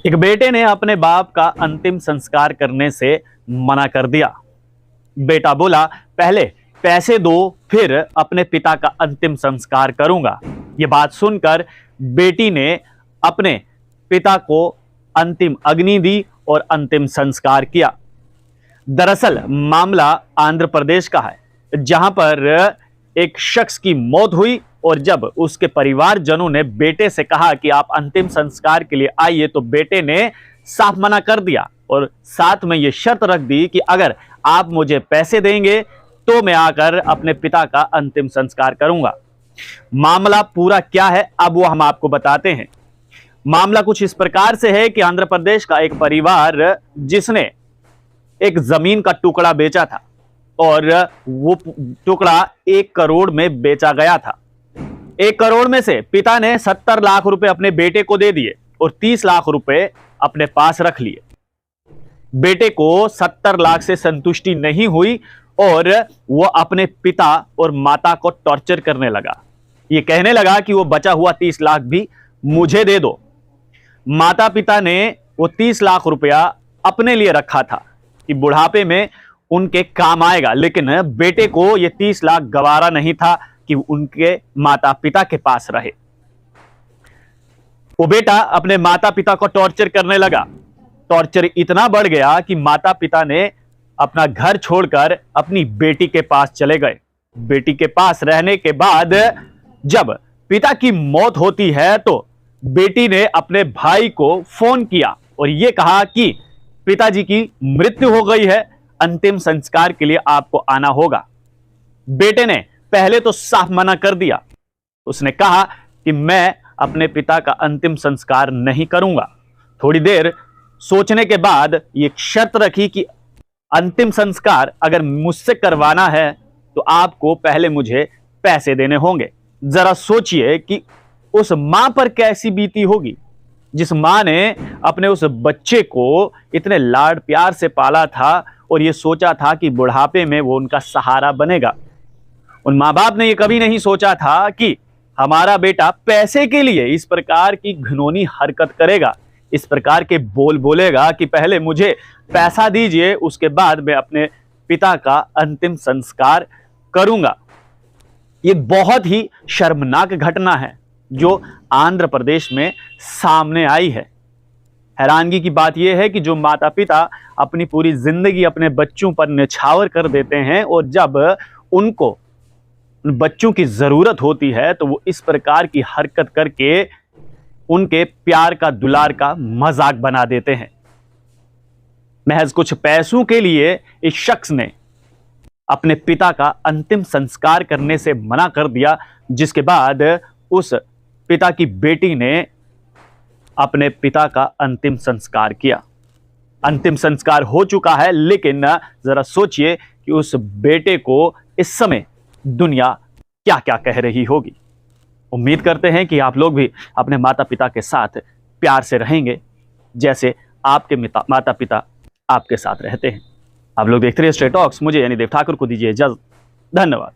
एक बेटे ने अपने बाप का अंतिम संस्कार करने से मना कर दिया। बेटा बोला, पहले पैसे दो, फिर अपने पिता का अंतिम संस्कार करूंगा। यह बात सुनकर बेटी ने अपने पिता को अंतिम अग्नि दी और अंतिम संस्कार किया। दरअसल मामला आंध्र प्रदेश का है, जहां पर एक शख्स की मौत हुई और जब उसके परिवारजनों ने बेटे से कहा कि आप अंतिम संस्कार के लिए आइए, तो बेटे ने साफ मना कर दिया और साथ में यह शर्त रख दी कि अगर आप मुझे पैसे देंगे तो मैं आकर अपने पिता का अंतिम संस्कार करूंगा। मामला पूरा क्या है अब वो हम आपको बताते हैं। मामला कुछ इस प्रकार से है कि आंध्र प्रदेश का एक परिवार जिसने एक जमीन का टुकड़ा बेचा था और वो टुकड़ा 1 करोड़ में बेचा गया था। 1 करोड़ में से पिता ने 70 लाख रुपए अपने बेटे को दे दिए और 30 लाख रुपए अपने पास रख लिए। बेटे को 70 लाख से संतुष्टि नहीं हुई और वो अपने पिता और माता को टॉर्चर करने लगा। ये कहने लगा कि वो बचा हुआ 30 लाख भी मुझे दे दो। माता पिता ने वो 30 लाख रुपया अपने लिए रखा था कि बुढ़ापे में उनके काम आएगा, लेकिन बेटे को ये 30 लाख गवारा नहीं था कि उनके माता पिता के पास रहे। वो बेटा अपने माता पिता को टॉर्चर करने लगा। टॉर्चर इतना बढ़ गया कि माता पिता ने अपना घर छोड़कर अपनी बेटी के पास चले गए। बेटी के पास रहने के बाद जब पिता की मौत होती है तो बेटी ने अपने भाई को फोन किया और यह कहा कि पिताजी की मृत्यु हो गई है, अंतिम संस्कार के लिए आपको आना होगा। बेटे ने पहले तो साफ मना कर दिया। उसने कहा कि मैं अपने पिता का अंतिम संस्कार नहीं करूंगा। थोड़ी देर सोचने के बाद ये शर्त रखी कि अंतिम संस्कार अगर मुझसे करवाना है तो आपको पहले मुझे पैसे देने होंगे। जरा सोचिए कि उस मां पर कैसी बीती होगी, जिस मां ने अपने उस बच्चे को इतने लाड प्यार से पाला था और ये सोचा था कि बुढ़ापे में वो उनका सहारा बनेगा। उन माँ बाप ने ये कभी नहीं सोचा था कि हमारा बेटा पैसे के लिए इस प्रकार की घिनौनी हरकत करेगा, इस प्रकार के बोल बोलेगा कि पहले मुझे पैसा दीजिए, उसके बाद मैं अपने पिता का अंतिम संस्कार करूंगा। ये बहुत ही शर्मनाक घटना है जो आंध्र प्रदेश में सामने आई है। हैरानगी की बात यह है कि जो माता पिता अपनी पूरी जिंदगी अपने बच्चों पर न्यौछावर कर देते हैं और जब उनको उन बच्चों की जरूरत होती है तो वो इस प्रकार की हरकत करके उनके प्यार का दुलार का मजाक बना देते हैं। महज कुछ पैसों के लिए इस शख्स ने अपने पिता का अंतिम संस्कार करने से मना कर दिया, जिसके बाद उस पिता की बेटी ने अपने पिता का अंतिम संस्कार किया। अंतिम संस्कार हो चुका है, लेकिन जरा सोचिए कि उस बेटे को इस समय दुनिया क्या क्या कह रही होगी। उम्मीद करते हैं कि आप लोग भी अपने माता पिता के साथ प्यार से रहेंगे जैसे आपके माता पिता आपके साथ रहते हैं। आप लोग देखते रहिए स्ट्रेट टॉक्स। मुझे यानी देव ठाकुर को दीजिए इजाजत। धन्यवाद।